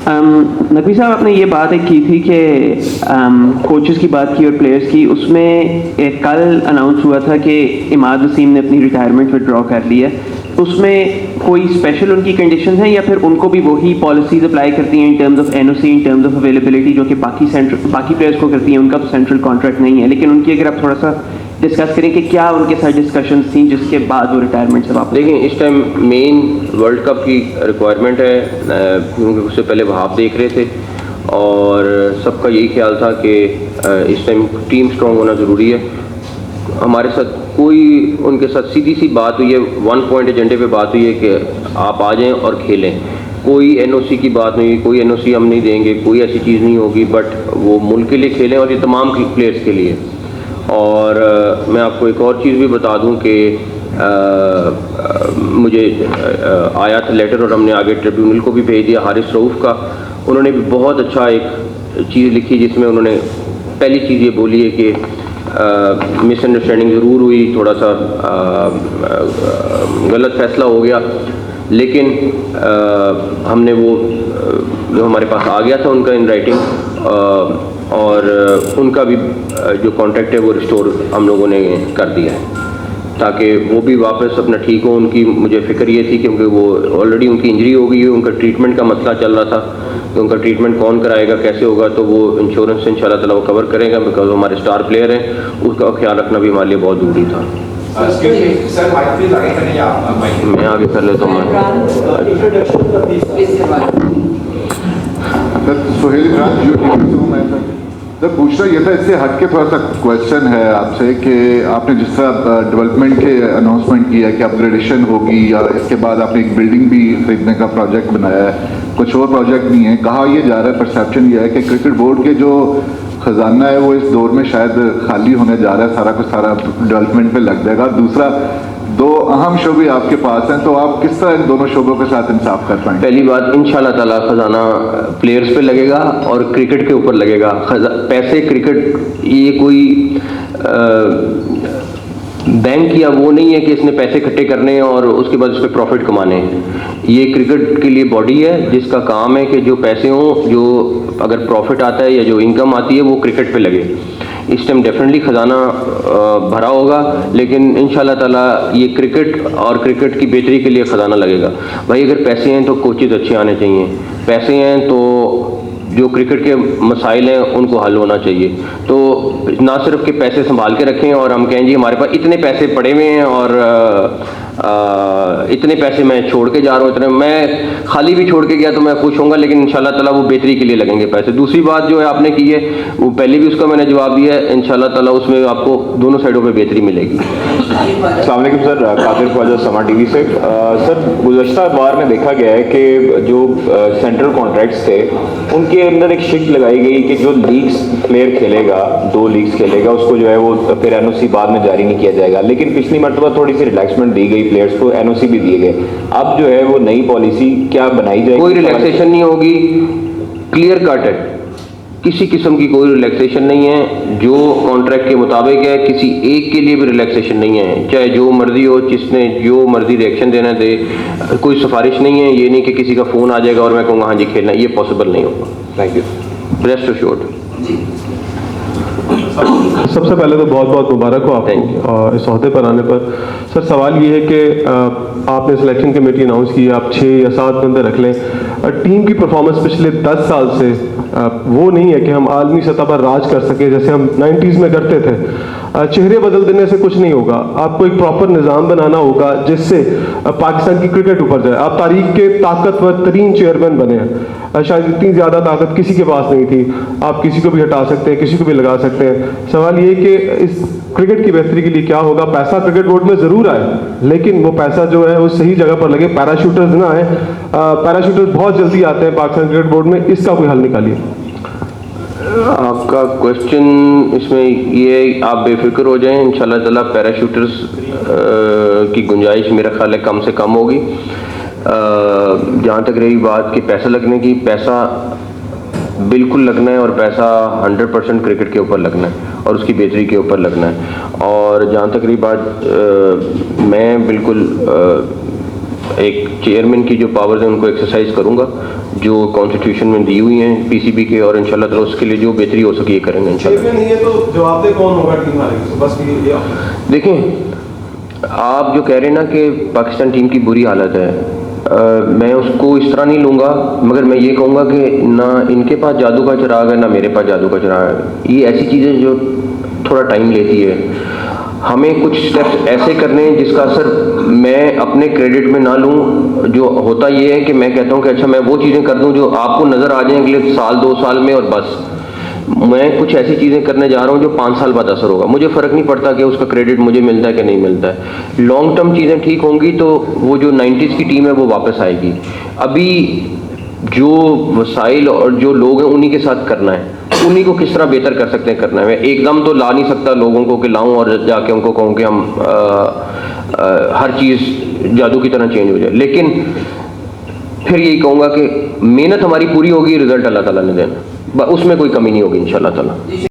नकवी साहब, आपने ये बात एक की थी कि कोचेस की बात की और प्लेयर्स की, उसमें एक कल अनाउंस हुआ था कि इमाद वसीम ने अपनी रिटायरमेंट विड्रॉ कर ली है। उसमें कोई स्पेशल उनकी कंडीशन है या फिर उनको भी वही पॉलिसीज अप्लाई करती हैं in terms of NOC, in terms of availability, जो कि बाकी प्लेयर्स को करती हैं? उनका तो सेंट्रल कॉन्ट्रैक्ट नहीं है, लेकिन उनकी अगर आप थोड़ा सा डिस्कस करें कि क्या उनके साथ डिस्कशंस थी जिसके बाद वो रिटायरमेंट से वापस? देखिए, इस टाइम मेन वर्ल्ड कप की रिक्वायरमेंट है, क्योंकि उससे पहले वो हाफ देख रहे थे और सबका यही ख्याल था कि इस टाइम टीम स्ट्रॉन्ग होना ज़रूरी है। हमारे साथ कोई उनके साथ सीधी सी बात हुई है, 1 पॉइंट एजेंडे पे बात हुई है कि आप आ जाएं और खेलें। कोई एनओसी की बात नहीं हुई, कोई एनओसी हम नहीं देंगे, कोई ऐसी चीज़ नहीं होगी, बट वो मुल्क के लिए खेलें और ये तमाम प्लेयर्स के लिए। और मैं आपको एक और चीज़ भी बता दूं कि मुझे आया था लेटर और हमने आगे ट्रिब्यूनल को भी भेज दिया। हारिस रऊफ़ का, उन्होंने भी बहुत अच्छा एक चीज़ लिखी जिसमें उन्होंने पहली चीज़ ये बोली है कि मिसअंडरस्टैंडिंग ज़रूर हुई, थोड़ा सा गलत फैसला हो गया, लेकिन हमने वो जो हमारे पास आ गया था उनका इन राइटिंग, और उनका भी जो कॉन्ट्रैक्ट है वो रिस्टोर हम लोगों ने कर दिया है ताकि वो भी वापस अपना ठीक हो। उनकी मुझे फ़िक्र ये थी क्योंकि वो ऑलरेडी उनकी इंजरी हो गई है, उनका ट्रीटमेंट का मसला चल रहा था कि उनका ट्रीटमेंट कौन कराएगा, कैसे होगा, तो वो इंश्योरेंस से इंशाल्लाह ताला वो कवर करेगा, बिकॉज हमारे स्टार प्लेयर हैं, उसका ख्याल रखना भी हमारे लिए बहुत ज़रूरी था। मैं आगे कर लेता हूँ। सर, पूछना ये था, इससे हट के थोड़ा सा क्वेश्चन है आपसे कि आपने जिस तरह डेवलपमेंट के अनाउंसमेंट किया कि अपग्रेडेशन होगी या इसके बाद आपने एक बिल्डिंग भी खरीदने का प्रोजेक्ट बनाया है, कुछ और प्रोजेक्ट नहीं है, कहा यह जा रहा है, परसेप्शन ये है कि क्रिकेट बोर्ड के जो खजाना है वो इस दौर में शायद खाली होने जा रहा है, सारा कुछ सारा डेवलपमेंट पे लग जाएगा। दूसरा, 2 अहम शोबे आपके पास हैं, तो आप किस तरह इन दोनों शोबों के साथ इंसाफ कर पाएंगे? पहली बात, इंशाल्लाह ताला खजाना प्लेयर्स पे लगेगा और क्रिकेट के ऊपर लगेगा। पैसे क्रिकेट ये कोई बैंक या वो नहीं है कि इसने पैसे इकट्ठे करने हैं और उसके बाद उस पर प्रॉफिट कमाने हैं। ये क्रिकेट के लिए बॉडी है जिसका काम है कि जो पैसे हों, जो अगर प्रॉफिट आता है या जो इनकम आती है वो क्रिकेट पे लगे। इस टाइम डेफिनेटली ख़जाना भरा होगा, लेकिन इंशाल्लाह ताला ये क्रिकेट और क्रिकेट की बेहतरी के लिए ख़जाना लगेगा। भाई, अगर पैसे हैं तो कोचेज़ अच्छे आने चाहिए, पैसे हैं तो जो क्रिकेट के मसाइल हैं उनको हल होना चाहिए। तो ना सिर्फ के पैसे संभाल के रखें और हम कहें जी हमारे पास इतने पैसे पड़े हुए हैं और इतने पैसे मैं छोड़ के जा रहा हूँ, इतने मैं खाली भी छोड़ के गया तो मैं खुश होऊंगा, लेकिन इंशाल्लाह ताला वो बेहतरी के लिए लगेंगे पैसे। दूसरी बात जो है आपने की है वो पहले भी उसका मैंने जवाब दिया है, इंशाल्लाह ताला उसमें आपको दोनों साइडों पे बेहतरी मिलेगी। अस्सलाम वालेकुम सर, कादिर ख्वाजा समा टीवी से। सर, गुज़श्ता बार में देखा गया है कि जो सेंट्रल कॉन्ट्रैक्ट्स थे उनके अंदर एक शिफ्ट लगाई गई कि जो लीग्स प्लेयर खेलेगा, 2 लीग्स खेलेगा, उसको जो है वो फिर एनओसी बाद में जारी नहीं किया जाएगा। लेकिन पिछली मरतबा थोड़ी सी रिलैक्समेंट दी गई, प्लेयर्स को एनओसी भी दिए गए। अब जो है वो नई पॉलिसी क्या बनाई जाएगी? कोई रिलैक्सेशन नहीं होगी, क्लियर कट है, किसी किस्म की कोई रिलैक्सेशन नहीं है। जो कॉन्ट्रैक्ट के मुताबिक है, किसी एक के लिए भी रिलैक्सेशन नहीं है, चाहे जो मर्जी हो, जिसने जो मर्जी रिएक्शन देना दे, कोई सिफारिश नहीं है। ये नहीं कि किसी का फ़ोन आ जाएगा और मैं कहूँगा हाँ जी खेलना, ये पॉसिबल नहीं होगा। Thank you. Rest assured. सबसे पहले तो बहुत बहुत मुबारक हो आपको इस ओहदे पर आने पर। सर, सवाल ये है कि आपने सिलेक्शन कमेटी अनाउंस की, आप 6 या 7 बंदे रख लें। टीम की परफॉर्मेंस पिछले 10 साल से वो नहीं है कि हम आलमी सतह पर राज कर सके जैसे हम 90s में करते थे। चेहरे बदल देने से कुछ नहीं होगा, आपको एक प्रॉपर निज़ाम बनाना होगा जिससे पाकिस्तान की क्रिकेट ऊपर जाए। आप तारीख के ताकतवर तरीन चेयरमैन बने हैं, शायद इतनी ज़्यादा ताकत किसी के पास नहीं थी। आप किसी को भी हटा सकते हैं, किसी को भी लगा सकते हैं। सवाल ये कि इस क्रिकेट की बेहतरी के लिए क्या होगा? पैसा क्रिकेट बोर्ड में ज़रूर आए, लेकिन वो पैसा जो है वो सही जगह पर लगे। पैराशूटर्स ना आए, पैराशूटर्स बहुत जल्दी आते हैं पाकिस्तान क्रिकेट बोर्ड में, इसका कोई हल निकालिए। आपका क्वेश्चन इसमें ये, आप बेफिक्र हो जाएं, इंशाल्लाह ताला पैराशूटर्स की गुंजाइश मेरा ख्याल है कम से कम होगी। जहाँ तक रही बात कि पैसा लगने की, पैसा बिल्कुल लगना है और पैसा 100% क्रिकेट के ऊपर लगना है और उसकी बेहतरी के ऊपर लगना है। और जहाँ तक रही बात, मैं बिल्कुल एक चेयरमैन की जो पावर्स हैं उनको एक्सरसाइज करूंगा जो कॉन्स्टिट्यूशन में दी हुई हैं पीसीबी के, और इंशाल्लाह ताला उसके लिए जो बेहतरी हो सके ये करेंगे इंशाल्लाह। नहीं है तो जवाबदेह कौन होगा टीम हारेगी? तो बस ये देखें, आप जो कह रहे हैं ना कि पाकिस्तान टीम की बुरी हालत है, मैं उसको इस तरह नहीं लूँगा, मगर मैं ये कहूँगा कि ना इनके पास जादू का चिराग है ना मेरे पास जादू का चिराग है। ये ऐसी चीज़ें जो थोड़ा टाइम लेती है। हमें कुछ स्टेप्स ऐसे करने हैं जिसका असर मैं अपने क्रेडिट में ना लूँ। जो होता ये है कि मैं कहता हूँ कि अच्छा मैं वो चीज़ें कर दूँ जो आपको नज़र आ जाएं अगले साल 2 साल में, और बस मैं कुछ ऐसी चीज़ें करने जा रहा हूँ जो 5 साल बाद असर होगा। मुझे फ़र्क नहीं पड़ता कि उसका क्रेडिट मुझे मिलता है कि नहीं मिलता है। लॉन्ग टर्म चीज़ें ठीक होंगी तो वो जो 90s की टीम है वो वापस आएगी। अभी जो वसाइल और जो लोग हैं उन्हीं के साथ करना है, उन्हीं को किस तरह बेहतर कर सकते हैं करना है। मैं एकदम तो ला नहीं सकता लोगों को कि लाऊं और जाके उनको कहूँ कि हम हर चीज़ जादू की तरह चेंज हो जाए, लेकिन फिर यही कहूँगा कि मेहनत हमारी पूरी होगी, रिजल्ट अल्लाह ताला ने देना, उसमें कोई कमी नहीं होगी इंशाल्लाह ताला।